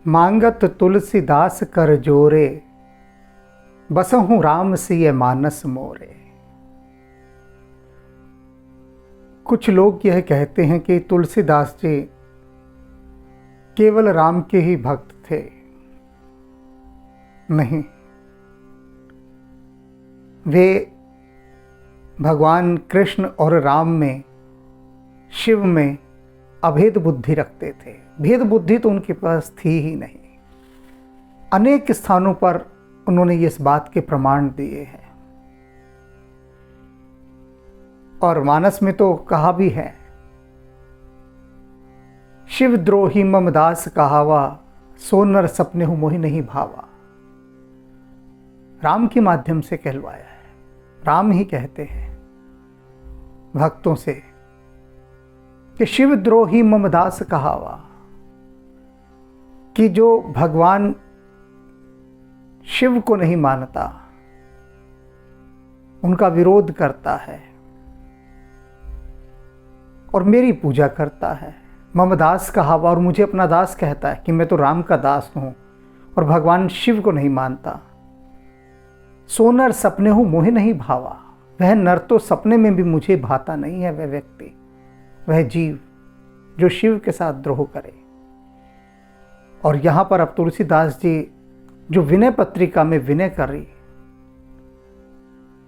मांगत तुलसीदास कर जोरे, बसहूँ राम सिय मानस मोरे। कुछ लोग यह कहते हैं कि तुलसीदास जी केवल राम के ही भक्त थे। नहीं, वे भगवान कृष्ण और राम में, शिव में अभेद बुद्धि रखते थे। भेद बुद्धि तो उनके पास थी ही नहीं। अनेक स्थानों पर उन्होंने इस बात के प्रमाण दिए हैं और मानस में तो कहा भी है, शिव द्रोही मम दास कहावा, सो नर सपने हूं मोहि नहीं भावा। राम के माध्यम से कहलवाया है। राम ही कहते हैं भक्तों से कि शिव द्रोही मम दास कहावा, कि जो भगवान शिव को नहीं मानता, उनका विरोध करता है और मेरी पूजा करता है, मम दास कहावा, और मुझे अपना दास कहता है कि मैं तो राम का दास हूं और भगवान शिव को नहीं मानता। सो नर सपने हूं मोहि नहीं भावा, वह नर तो सपने में भी मुझे भाता नहीं है। वह व्यक्ति, वह जीव जो शिव के साथ द्रोह करे। और यहां पर अब तुलसीदास जी जो विनय पत्रिका में विनय कर रही,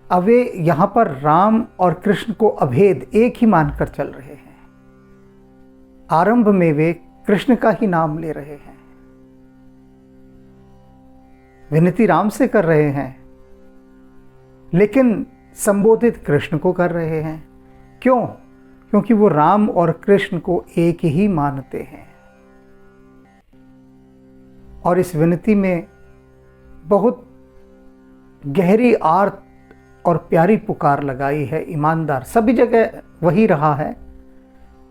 अब वे यहां पर राम और कृष्ण को अभेद एक ही मानकर चल रहे हैं। आरंभ में वे कृष्ण का ही नाम ले रहे हैं, विनती राम से कर रहे हैं, लेकिन संबोधित कृष्ण को कर रहे हैं। क्यों? क्योंकि वो राम और कृष्ण को एक ही मानते हैं। और इस विनती में बहुत गहरी आर्त और प्यारी पुकार लगाई है। ईमानदार सभी जगह वही रहा है,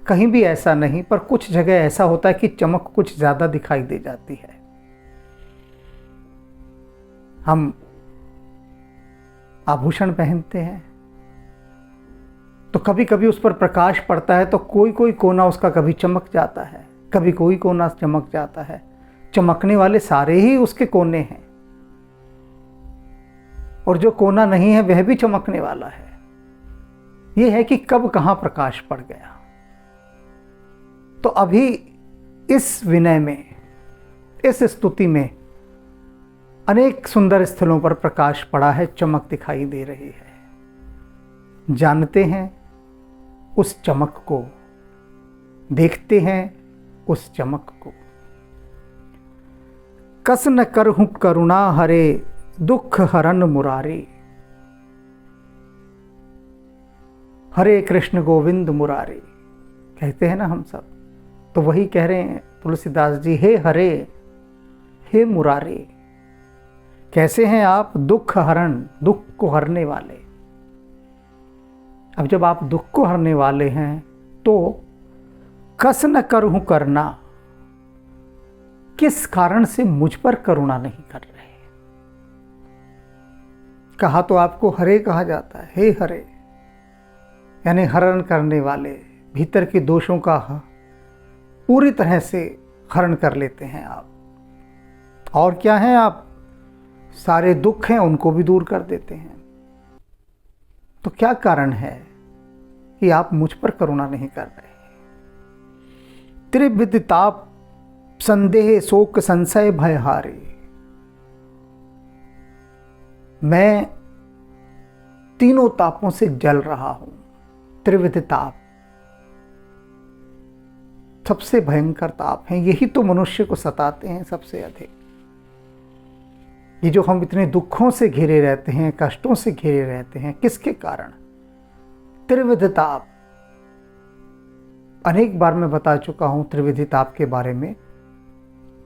कहीं भी ऐसा नहीं, पर कुछ जगह ऐसा होता है कि चमक कुछ ज़्यादा दिखाई दे जाती है। हम आभूषण पहनते हैं तो कभी कभी उस पर प्रकाश पड़ता है तो कोई कोई कोना उसका कभी चमक जाता है, कभी कोई कोना चमक जाता है। चमकने वाले सारे ही उसके कोने हैं और जो कोना नहीं है वह भी चमकने वाला है। यह है कि कब कहां प्रकाश पड़ गया। तो अभी इस विनय में, इस स्तुति में अनेक सुंदर स्थलों पर प्रकाश पड़ा है, चमक दिखाई दे रही है। जानते हैं उस चमक को, देखते हैं उस चमक को। कस न करहूं करुणा हरे, दुख हरन मुरारी। हरे कृष्ण गोविंद मुरारी कहते हैं ना हम सब, तो वही कह रहे हैं तुलसीदास जी, हे हरे, हे मुरारी। कैसे हैं आप? दुख हरण, दुख को हरने वाले। अब जब आप दुख को हरने वाले हैं तो कस न करहूं करना, किस कारण से मुझ पर करुणा नहीं कर रहे? कहा तो आपको हरे कहा जाता है, हे हरे, यानी हरण करने वाले, भीतर के दोषों का पूरी तरह से हरण कर लेते हैं आप। और क्या हैं आप? सारे दुख हैं उनको भी दूर कर देते हैं। तो क्या कारण है कि आप मुझ पर करुणा नहीं कर रहे? त्रिविध ताप संदेह शोक संशय भय हारे। मैं तीनों तापों से जल रहा हूं। त्रिविध ताप सबसे भयंकर ताप हैं, यही तो मनुष्य को सताते हैं सबसे अधिक। ये जो हम इतने दुखों से घिरे रहते हैं, कष्टों से घिरे रहते हैं, किसके कारण? त्रिविध ताप। अनेक बार मैं बता चुका हूं त्रिविध ताप के बारे में,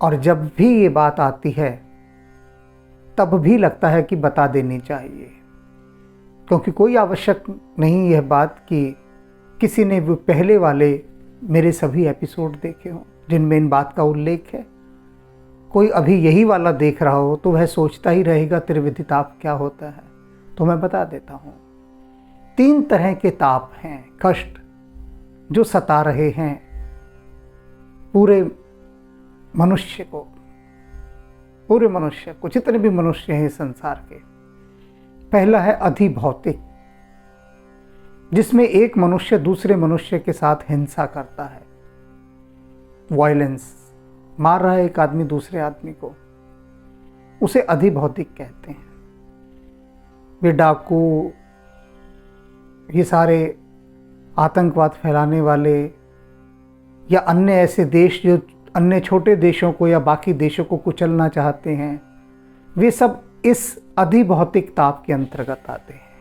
और जब भी ये बात आती है तब भी लगता है कि बता देनी चाहिए, क्योंकि कोई आवश्यक नहीं यह बात कि किसी ने वो पहले वाले मेरे सभी एपिसोड देखे हों जिनमें इन बात का उल्लेख है। कोई अभी यही वाला देख रहा हो तो वह सोचता ही रहेगा त्रिविध ताप क्या होता है। तो मैं बता देता हूँ, 3 तरह के ताप हैं, कष्ट जो सता रहे हैं पूरे मनुष्य को। पूरे मनुष्य को, जितने भी मनुष्य हैं इस संसार के। पहला है अधिभौतिक, जिसमें एक मनुष्य दूसरे मनुष्य के साथ हिंसा करता है, वायलेंस, मार रहा है एक आदमी दूसरे आदमी को, उसे अधिभौतिक कहते हैं। ये डाकू, ये सारे आतंकवाद फैलाने वाले या अन्य ऐसे देश जो अन्य छोटे देशों को या बाकी देशों को कुचलना चाहते हैं, वे सब इस अधिभौतिक ताप के अंतर्गत आते हैं।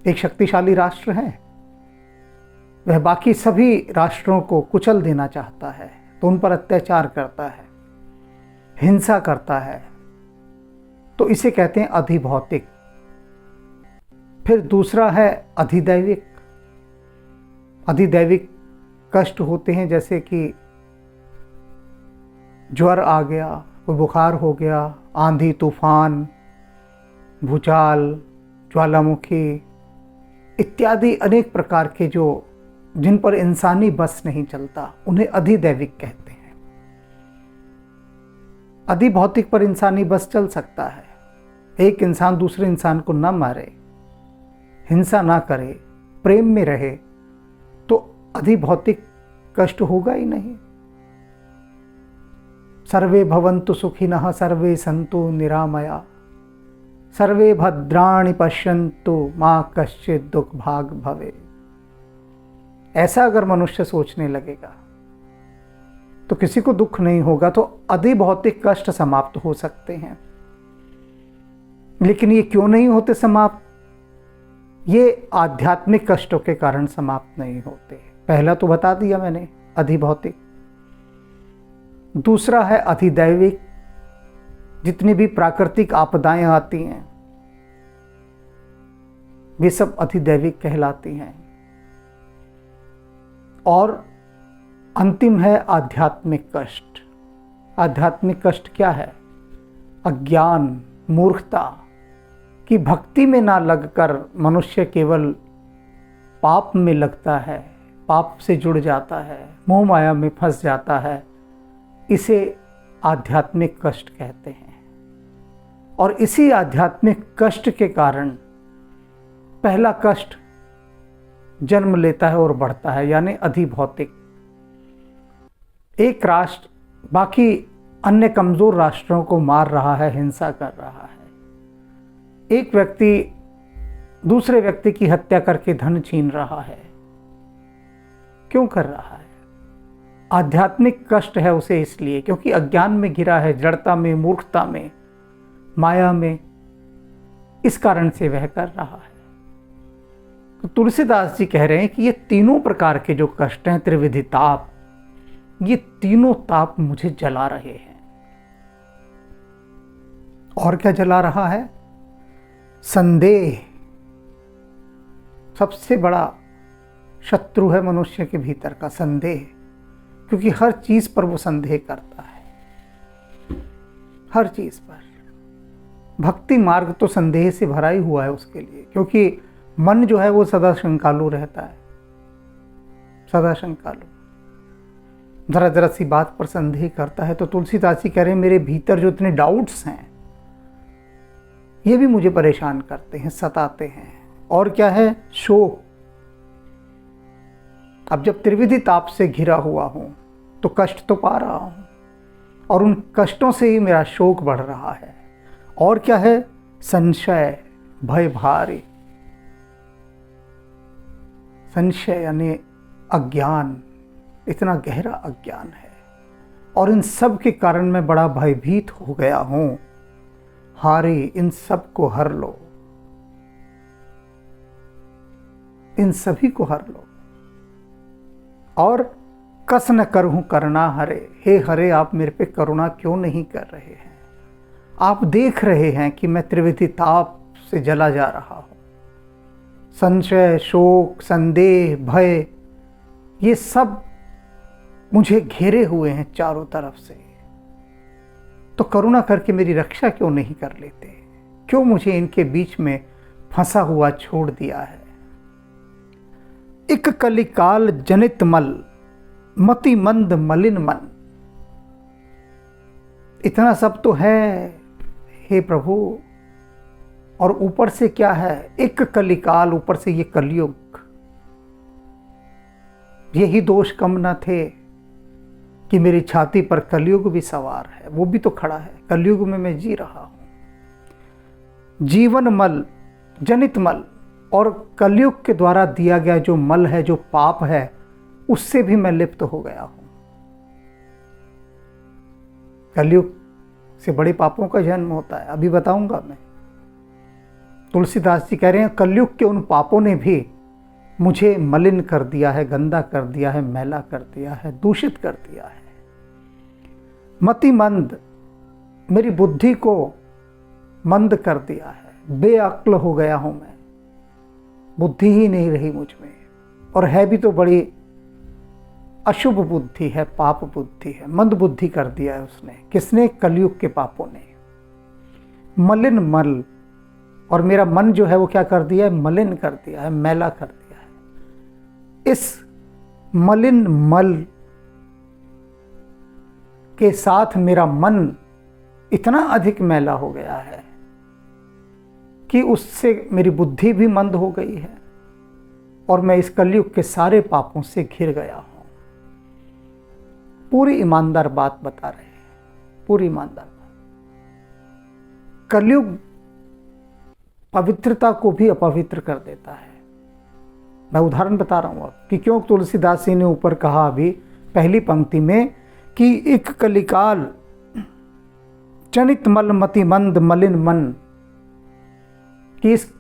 एक शक्तिशाली राष्ट्र है, वह बाकी सभी राष्ट्रों को कुचल देना चाहता है, तो उन पर अत्याचार करता है, हिंसा करता है, तो इसे कहते हैं अधिभौतिक। फिर दूसरा है अधिदैविक। अधिदैविक कष्ट होते हैं, जैसे कि ज्वर आ गया, कोई बुखार हो गया, आंधी तूफान, भूचाल, ज्वालामुखी इत्यादि अनेक प्रकार के जो जिन पर इंसानी बस नहीं चलता, उन्हें अधिदैविक कहते हैं। अधिभौतिक पर इंसानी बस चल सकता है। एक इंसान दूसरे इंसान को न मारे, हिंसा ना करे, प्रेम में रहे, तो अधिभौतिक कष्ट होगा ही नहीं। सर्वे भवन्तु सुखिनः सर्वे सन्तु निरामया सर्वे भद्राणि पश्यन्तु मा कश्चित् दुख भाग भवे। ऐसा अगर मनुष्य सोचने लगेगा तो किसी को दुख नहीं होगा, तो अधिभौतिक कष्ट समाप्त हो सकते हैं। लेकिन ये क्यों नहीं होते समाप्त? ये आध्यात्मिक कष्टों के कारण समाप्त नहीं होते। पहला तो बता दिया मैंने, अधिभौतिक। दूसरा है अधिदैविक। जितनी भी प्राकृतिक आपदाएं आती हैं, वे सब अधिदैविक कहलाती हैं। और अंतिम है आध्यात्मिक कष्ट। आध्यात्मिक कष्ट क्या है? अज्ञान, मूर्खता की भक्ति में ना लगकर मनुष्य केवल पाप में लगता है, पाप से जुड़ जाता है, मोह माया में फंस जाता है, इसे आध्यात्मिक कष्ट कहते हैं। और इसी आध्यात्मिक कष्ट के कारण पहला कष्ट जन्म लेता है और बढ़ता है, यानी अधिभौतिक। एक राष्ट्र बाकी अन्य कमजोर राष्ट्रों को मार रहा है, हिंसा कर रहा है। एक व्यक्ति दूसरे व्यक्ति की हत्या करके धन छीन रहा है। क्यों कर रहा है? आध्यात्मिक कष्ट है उसे इसलिए क्योंकि अज्ञान में घिरा है, जड़ता में, मूर्खता में, माया में। इस कारण से वह कर रहा है। तो तुलसीदास जी कह रहे हैं कि ये तीनों प्रकार के जो कष्ट हैं, त्रिविधि ताप, ये तीनों ताप मुझे जला रहे हैं। और क्या जला रहा है? संदेह सबसे बड़ा शत्रु है मनुष्य के भीतर का, संदेह। क्योंकि हर चीज पर वो संदेह करता है, हर चीज पर। भक्ति मार्ग तो संदेह से भरा ही हुआ है उसके लिए, क्योंकि मन जो है वो सदा शंकालु रहता है, सदा शंकालु, जरा जरा सी बात पर संदेह करता है। तो तुलसीदास जी कह रहे हैं मेरे भीतर जो इतने डाउट्स हैं, ये भी मुझे परेशान करते हैं, सताते हैं। और क्या है? शोक। अब जब त्रिविधि ताप से घिरा हुआ हूं तो कष्ट तो पा रहा हूं, और उन कष्टों से ही मेरा शोक बढ़ रहा है। और क्या है? संशय, भय भारी। संशय यानी अज्ञान, इतना गहरा अज्ञान है, और इन सब के कारण मैं बड़ा भयभीत हो गया हूं। हारे, इन सब को हर लो, इन सभी को हर लो। और कस न करहूं करुणा हरे। हे हरे, आप मेरे पे करुणा क्यों नहीं कर रहे हैं? आप देख रहे हैं कि मैं त्रिविधि ताप से जला जा रहा हूं। संशय, शोक, संदेह, भय, ये सब मुझे घेरे हुए हैं चारों तरफ से। तो करुणा करके मेरी रक्षा क्यों नहीं कर लेते? क्यों मुझे इनके बीच में फंसा हुआ छोड़ दिया है? इक कलिकाल जनित मल, मति मंद मलिन मन। इतना सब तो है हे प्रभु, और ऊपर से क्या है, एक कलिकाल, ऊपर से ये कलयुग। यही दोष कम न थे कि मेरी छाती पर कलयुग भी सवार है, वो भी तो खड़ा है। कलयुग में मैं जी रहा हूं। जीवन मल, जनित मल, और कलयुग के द्वारा दिया गया जो मल है, जो पाप है, उससे भी मैं लिप्त हो गया हूं। कलयुग से बड़े पापों का जन्म होता है, अभी बताऊंगा मैं। तुलसीदास जी कह रहे हैं, कलयुग के उन पापों ने भी मुझे मलिन कर दिया है, गंदा कर दिया है, मैला कर दिया है, दूषित कर दिया है। मति मंद, मेरी बुद्धि को मंद कर दिया है। बेअक्ल हो गया हूं मैं, बुद्धि ही नहीं रही मुझ में, और है भी तो बड़ी अशुभ बुद्धि है, पाप बुद्धि है। मंद बुद्धि कर दिया है उसने। किसने? कलयुग के पापों ने। मलिन मल, और मेरा मन जो है वो क्या कर दिया है? मलिन कर दिया है, मैला कर दिया है। इस मलिन मल के साथ मेरा मन इतना अधिक मैला हो गया है कि उससे मेरी बुद्धि भी मंद हो गई है, और मैं इस कलयुग के सारे पापों से घिर गया हूं। पूरी ईमानदार बात बता रहे हैं, पूरी ईमानदार बात। कलयुग पवित्रता को भी अपवित्र कर देता है। मैं उदाहरण बता रहा हूं अब कि क्यों तुलसीदास जी ने ऊपर कहा अभी पहली पंक्ति में कि एक कलिकाल, जनित मल मति मंद मलिन मन, कि इस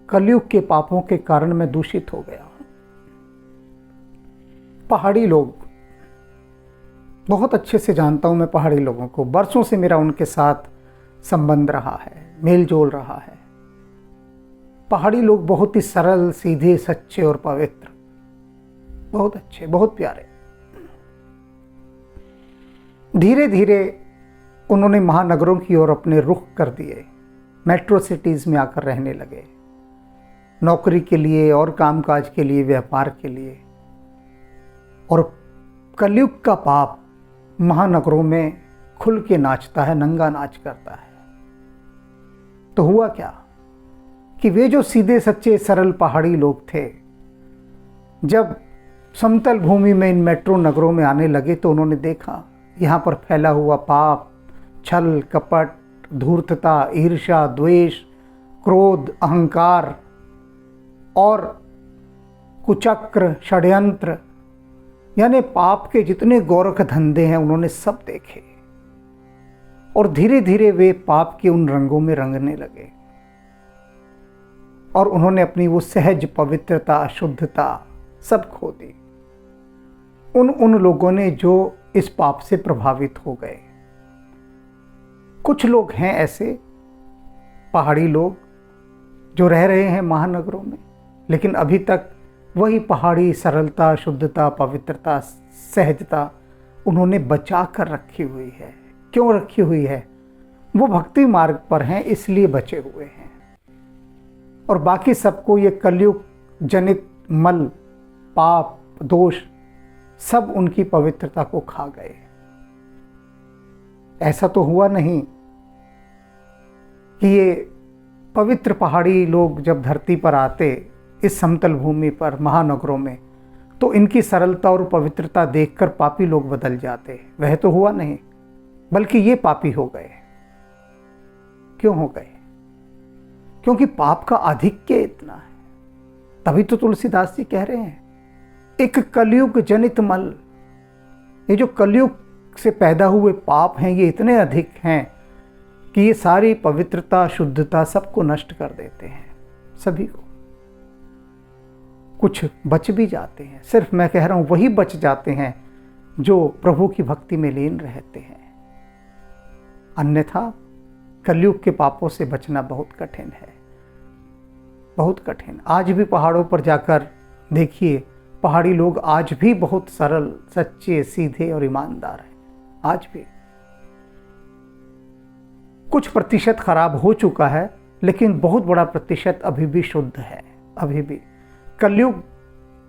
कलयुग के पापों के कारण मैं दूषित हो गया हूं। पहाड़ी लोग, बहुत अच्छे से जानता हूं मैं पहाड़ी लोगों को, बरसों से मेरा उनके साथ संबंध रहा है, मेल जोल रहा है। पहाड़ी लोग बहुत ही सरल, सीधे, सच्चे और पवित्र, बहुत अच्छे, बहुत प्यारे। धीरे धीरे उन्होंने महानगरों की ओर अपने रुख कर दिए, मेट्रो सिटीज में आकर रहने लगे, नौकरी के लिए और कामकाज के लिए, व्यापार के लिए। और कलयुग का पाप महानगरों में खुल के नाचता है, नंगा नाच करता है। तो हुआ क्या कि वे जो सीधे सच्चे सरल पहाड़ी लोग थे, जब समतल भूमि में इन मेट्रो नगरों में आने लगे तो उन्होंने देखा यहाँ पर फैला हुआ पाप, छल कपट, धूर्तता, ईर्ष्या, द्वेष, क्रोध, अहंकार और कुचक्र, षड्यंत्र, यानी पाप के जितने गोरख धंधे हैं उन्होंने सब देखे। और धीरे धीरे वे पाप के उन रंगों में रंगने लगे, और उन्होंने अपनी वो सहज पवित्रता, शुद्धता सब खो दी। उन लोगों ने जो इस पाप से प्रभावित हो गए। कुछ लोग हैं ऐसे पहाड़ी लोग जो रह रहे हैं महानगरों में, लेकिन अभी तक वही पहाड़ी सरलता, शुद्धता, पवित्रता, सहजता उन्होंने बचा कर रखी हुई है। क्यों रखी हुई है? वो भक्ति मार्ग पर हैं, इसलिए बचे हुए हैं। और बाकी सबको ये कलयुग जनित मल, पाप, दोष सब उनकी पवित्रता को खा गए। ऐसा तो हुआ नहीं कि ये पवित्र पहाड़ी लोग जब धरती पर आते, इस समतल भूमि पर, महानगरों में, तो इनकी सरलता और पवित्रता देखकर पापी लोग बदल जाते। वह तो हुआ नहीं, बल्कि ये पापी हो गए। क्यों हो गए? क्योंकि पाप का आधिक्य इतना है। तभी तो तुलसीदास जी कह रहे हैं, एक कलयुग जनित मल। ये जो कलयुग से पैदा हुए पाप हैं, ये इतने अधिक हैं कि ये सारी पवित्रता, शुद्धता सबको नष्ट कर देते हैं, सभी को। कुछ बच भी जाते हैं, सिर्फ मैं कह रहा हूं वही बच जाते हैं जो प्रभु की भक्ति में लीन रहते हैं। अन्यथा कलयुग के पापों से बचना बहुत कठिन है, बहुत कठिन। आज भी पहाड़ों पर जाकर देखिए, पहाड़ी लोग आज भी बहुत सरल, सच्चे, सीधे और ईमानदार हैं। आज भी कुछ प्रतिशत खराब हो चुका है, लेकिन बहुत बड़ा प्रतिशत अभी भी शुद्ध है। अभी भी कलयुग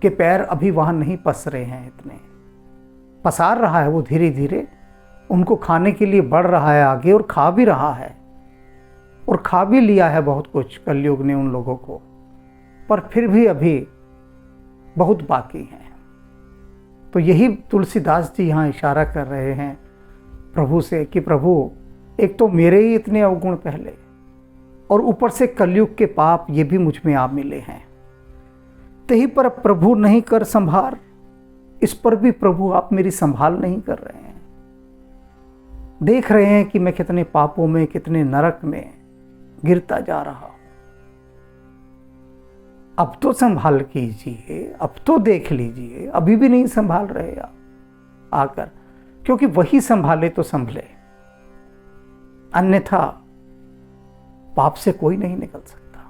के पैर अभी वहां नहीं पसरे हैं, इतने पसार रहा है वो धीरे धीरे, उनको खाने के लिए बढ़ रहा है आगे, और खा भी रहा है, और खा भी लिया है बहुत कुछ कलयुग ने उन लोगों को, पर फिर भी अभी बहुत बाकी है। तो यही तुलसीदास जी यहाँ इशारा कर रहे हैं प्रभु से कि प्रभु, एक तो मेरे ही इतने अवगुण पहले, और ऊपर से कलयुग के पाप ये भी मुझ में आ मिले हैं। तही पर प्रभु नहीं कर संभार, इस पर भी प्रभु आप मेरी संभाल नहीं कर रहे हैं। देख रहे हैं कि मैं कितने पापों में, कितने नरक में गिरता जा रहा हूं। अब तो संभाल कीजिए, अब तो देख लीजिए। अभी भी नहीं संभाल रहे आप आकर, क्योंकि वही संभाले तो संभले, अन्यथा पाप से कोई नहीं निकल सकता।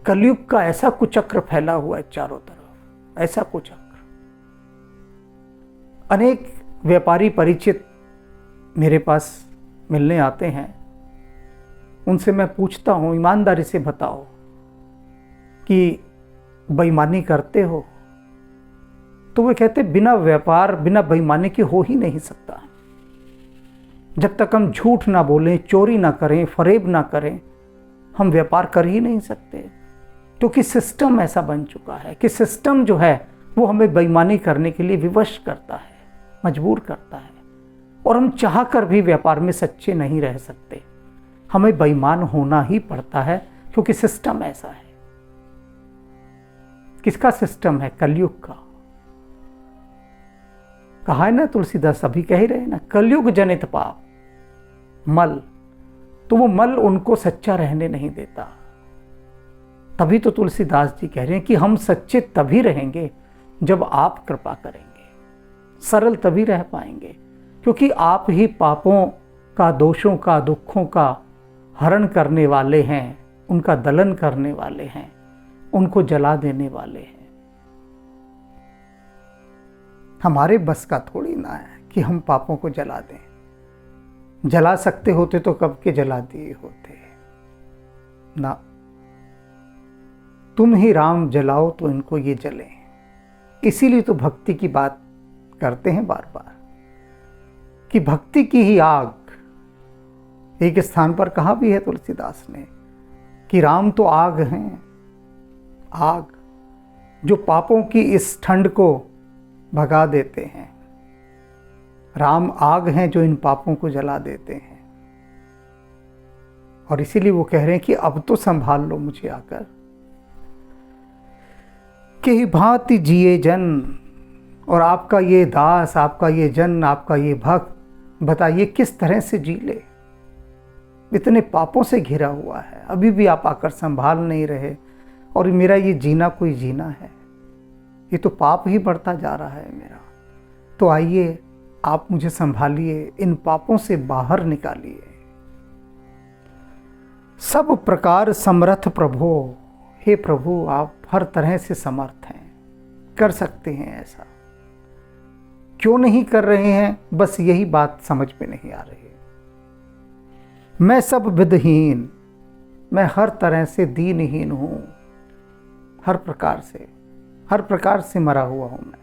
कलयुग का ऐसा कुचक्र फैला हुआ है चारों तरफ, ऐसा कुचक्र। अनेक व्यापारी परिचित मेरे पास मिलने आते हैं, उनसे मैं पूछता हूं, ईमानदारी से बताओ कि बेईमानी करते हो? तो वे कहते, बिना व्यापार, बिना बेईमानी के हो ही नहीं सकता। जब तक हम झूठ ना बोलें, चोरी ना करें, फरेब ना करें, हम व्यापार कर ही नहीं सकते। क्योंकि सिस्टम ऐसा बन चुका है कि सिस्टम जो है वो हमें बेईमानी करने के लिए विवश करता है, मजबूर करता है, और हम चाह कर भी व्यापार में सच्चे नहीं रह सकते। हमें बेईमान होना ही पड़ता है, क्योंकि सिस्टम ऐसा है। किसका सिस्टम है? कलयुग का। कहा है ना तुलसीदास, अभी कह ही रहे ना, कलयुग जनित पाप मल। तो वो मल उनको सच्चा रहने नहीं देता। तभी तो तुलसीदास जी कह रहे हैं कि हम सच्चे तभी रहेंगे जब आप कृपा करेंगे, सरल तभी रह पाएंगे, क्योंकि आप ही पापों का, दोषों का, दुखों का हरण करने वाले हैं, उनका दलन करने वाले हैं, उनको जला देने वाले हैं। हमारे बस का थोड़ी ना है कि हम पापों को जला दें। जला सकते होते तो कब के जला दिए होते ना। तुम ही राम जलाओ तो इनको ये जले। इसीलिए तो भक्ति की बात करते हैं बार बार, कि भक्ति की ही आग। एक स्थान पर कहा भी है तुलसीदास ने कि राम तो आग हैं, आग जो पापों की इस ठंड को भगा देते हैं। राम आग हैं जो इन पापों को जला देते हैं। और इसीलिए वो कह रहे हैं कि अब तो संभाल लो मुझे आकर। कि भांति जिए जन, और आपका ये दास, आपका ये जन, आपका ये भक्त, बताइए किस तरह से जी ले। इतने पापों से घिरा हुआ है, अभी भी आप आकर संभाल नहीं रहे। और मेरा ये जीना कोई जीना है? ये तो पाप ही बढ़ता जा रहा है मेरा। तो आइए आप मुझे संभालिए, इन पापों से बाहर निकालिए। सब प्रकार समर्थ प्रभु, हे प्रभु आप हर तरह से समर्थ हैं, कर सकते हैं ऐसा। क्यों नहीं कर रहे हैं? बस यही बात समझ में नहीं आ रही। मैं सब विधहीन, मैं हर तरह से दीनहीन हूं, हर प्रकार से मरा हुआ हूं मैं,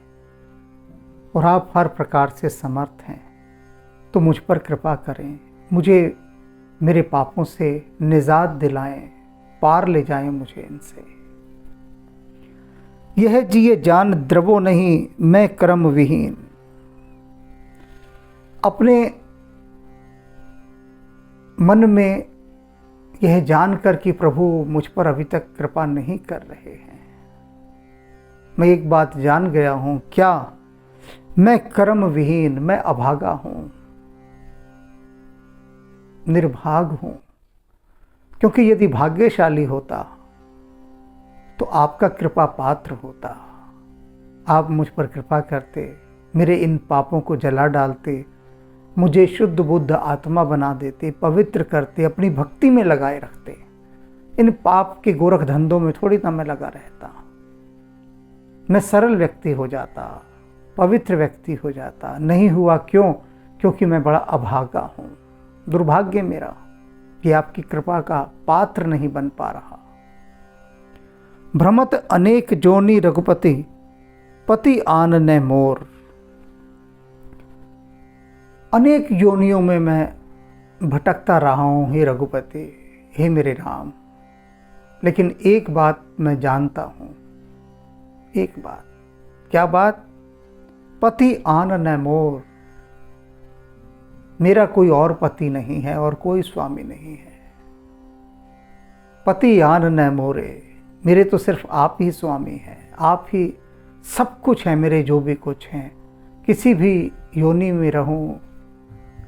और आप हर प्रकार से समर्थ हैं। तो मुझ पर कृपा करें, मुझे मेरे पापों से निजात दिलाएं, पार ले जाएं मुझे इनसे। यह जिए जान द्रवो नहीं, मैं कर्म विहीन। अपने मन में यह जानकर कि प्रभु मुझ पर अभी तक कृपा नहीं कर रहे हैं, मैं एक बात जान गया हूं। क्या? मैं कर्म विहीन, मैं अभागा हूं, निर्भाग हूं। क्योंकि यदि भाग्यशाली होता तो आपका कृपा पात्र होता। आप मुझ पर कृपा करते, मेरे इन पापों को जला डालते, मुझे शुद्ध बुद्ध आत्मा बना देते, पवित्र करते, अपनी भक्ति में लगाए रखते। इन पाप के गोरख धंधों में थोड़ी ना मैं लगा रहता। मैं सरल व्यक्ति हो जाता, पवित्र व्यक्ति हो जाता। नहीं हुआ, क्यों? क्योंकि मैं बड़ा अभागा हूं। दुर्भाग्य मेरा कि आपकी कृपा का पात्र नहीं बन पा रहा। भ्रमत अनेक जोनी रघुपति, पति आन न मोर। अनेक योनियों में मैं भटकता रहा हूँ हे रघुपति, हे मेरे राम, लेकिन एक बात मैं जानता हूँ, एक बात। क्या बात? पति आन न मोर, मेरा कोई और पति नहीं है और कोई स्वामी नहीं है। पति आन न मोरे, मेरे तो सिर्फ आप ही स्वामी हैं, आप ही सब कुछ है मेरे, जो भी कुछ हैं। किसी भी योनि में रहूं,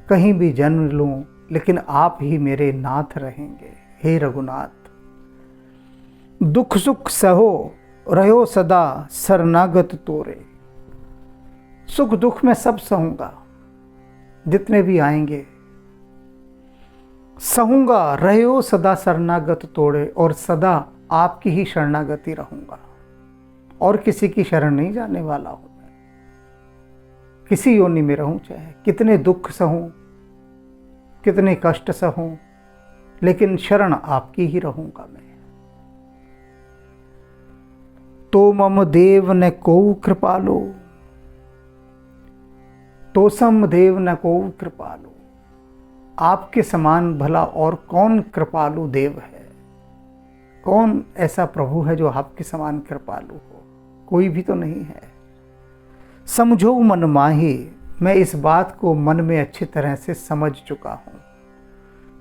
कहीं भी जन्म लूं, लेकिन आप ही मेरे नाथ रहेंगे हे रघुनाथ। दुख सुख सहो रहो सदा शरणागत तोरे, सुख दुख में सब सहूंगा, जितने भी आएंगे सहूंगा, रहो सदा शरणागत तोड़े, और सदा आपकी ही शरणागति रहूंगा और किसी की शरण नहीं जाने वाला हूं मैं। किसी योनि में रहूं, चाहे कितने दुख सहूं, कितने कष्ट सहूं, लेकिन शरण आपकी ही रहूंगा मैं। तो मम देव न को कृपालो, तो सम देव न को कृपालु, आपके समान भला और कौन कृपालु देव है? कौन ऐसा प्रभु है जो आपके समान कृपालु हो? कोई भी तो नहीं है। समझो मन माही, मैं इस बात को मन में अच्छी तरह से समझ चुका हूँ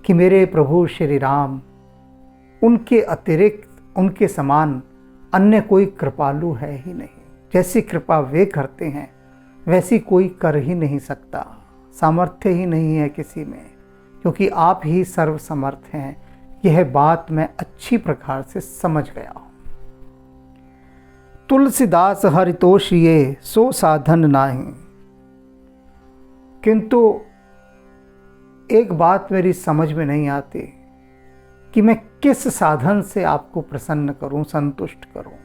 कि मेरे प्रभु श्री राम, उनके अतिरिक्त, उनके समान अन्य कोई कृपालु है ही नहीं। जैसी कृपा वे करते हैं वैसी कोई कर ही नहीं सकता, सामर्थ्य ही नहीं है किसी में, क्योंकि आप ही सर्वसमर्थ हैं। यह बात मैं अच्छी प्रकार से समझ गया हूँ। तुलसीदास हरितोष ये सो साधन नाही, किंतु एक बात मेरी समझ में नहीं आती कि मैं किस साधन से आपको प्रसन्न करूं, संतुष्ट करूं,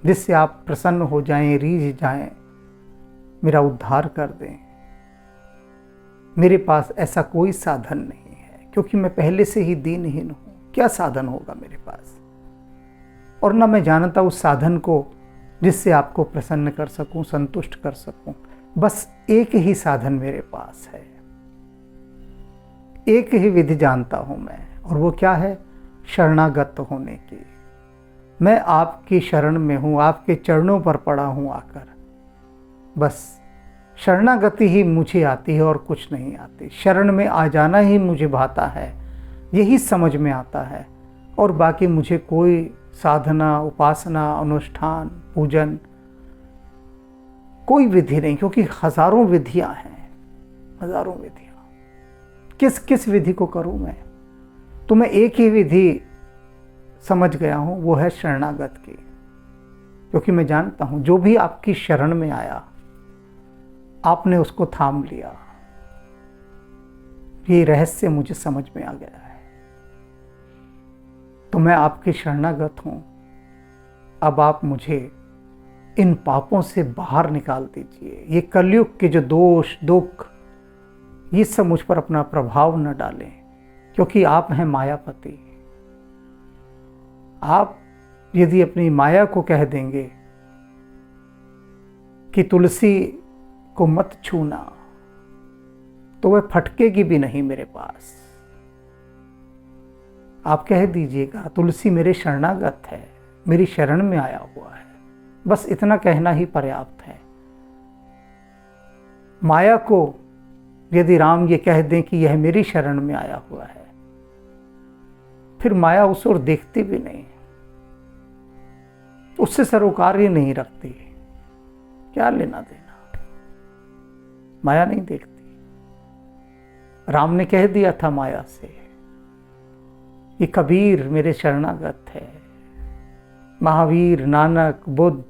जिससे आप प्रसन्न हो जाएं, रीझ जाएं, मेरा उद्धार कर दें। मेरे पास ऐसा कोई साधन नहीं है, क्योंकि मैं पहले से ही दीनहीन हूँ। क्या साधन होगा मेरे पास? और ना मैं जानता उस साधन को जिससे आपको प्रसन्न कर सकूं, संतुष्ट कर सकूं। बस एक ही साधन मेरे पास है, एक ही विधि जानता हूं मैं, और वो क्या है? शरणागत होने की। मैं आपकी शरण में हूँ, आपके चरणों पर पड़ा हूँ आकर। बस शरणागति ही मुझे आती है और कुछ नहीं आती। शरण में आ जाना ही मुझे भाता है, यही समझ में आता है। और बाकी मुझे कोई साधना, उपासना, अनुष्ठान, पूजन, कोई विधि नहीं, क्योंकि हजारों विधियां हैं, हजारों विधियां। किस किस विधि को करूं मैं? तो मैं एक ही विधि समझ गया हूं, वो है शरणागत की। क्योंकि मैं जानता हूं जो भी आपकी शरण में आया, आपने उसको थाम लिया। ये रहस्य मुझे समझ में आ गया है। तो मैं आपकी शरणागत हूं। अब आप मुझे इन पापों से बाहर निकाल दीजिए। ये कलयुग के जो दोष, दुख, ये सब मुझ पर अपना प्रभाव न डालें, क्योंकि आप हैं मायापति। आप यदि अपनी माया को कह देंगे कि तुलसी को मत छूना, तो वह फटकेगी भी नहीं मेरे पास। आप कह दीजिएगा तुलसी मेरे शरणागत है, मेरी शरण में आया हुआ है। बस इतना कहना ही पर्याप्त है। माया को यदि राम ये कह दें कि यह मेरी शरण में आया हुआ है, फिर माया उस ओर देखती भी नहीं, उससे सरोकार ही नहीं रखती। क्या लेना देना, माया नहीं देखती। राम ने कह दिया था माया से, ये कबीर मेरे शरणागत है। महावीर, नानक, बुद्ध,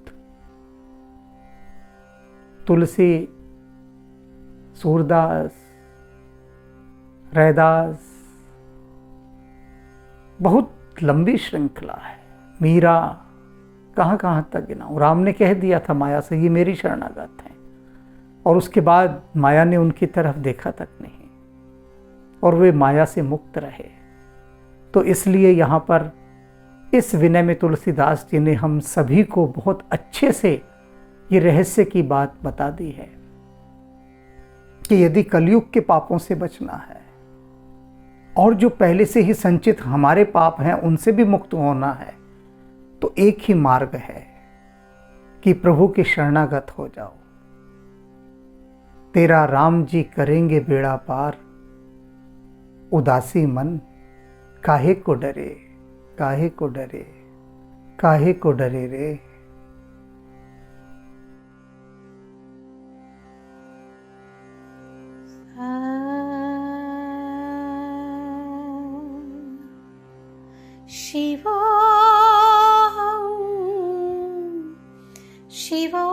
तुलसी, सूरदास, रैदास, बहुत लंबी श्रृंखला है। मीरा, कहाँ कहाँ तक गिनाऊं। राम ने कह दिया था माया से, ये मेरी शरणागत है, और उसके बाद माया ने उनकी तरफ देखा तक नहीं, और वे माया से मुक्त रहे। तो इसलिए यहाँ पर इस विनय में तुलसीदास जी ने हम सभी को बहुत अच्छे से ये रहस्य की बात बता दी है कि यदि कलयुग के पापों से बचना है और जो पहले से ही संचित हमारे पाप हैं उनसे भी मुक्त होना है, तो एक ही मार्ग है कि प्रभु के शरणागत हो जाओ। तेरा राम जी करेंगे बेड़ा पार, उदासी मन काहे को डरे, काहे को डरे, काहे को डरे रे। शिवो शिवो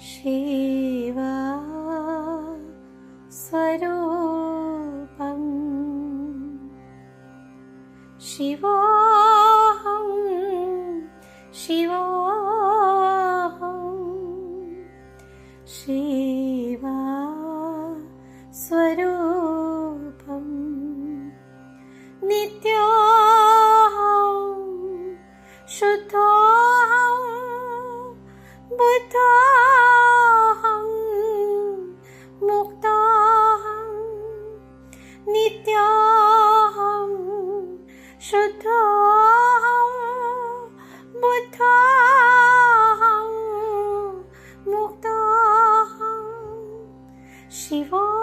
शिवा स्वरूपम् शिवोऽहं शिवोऽहं शिवा स्वरूपम् नित्योऽहं शुद्धोऽहं बुद्धोऽहं मुक्तोऽहं नित्योऽहं शुद्धोऽहं बुद्धोऽहं मुक्तोऽहं शिवो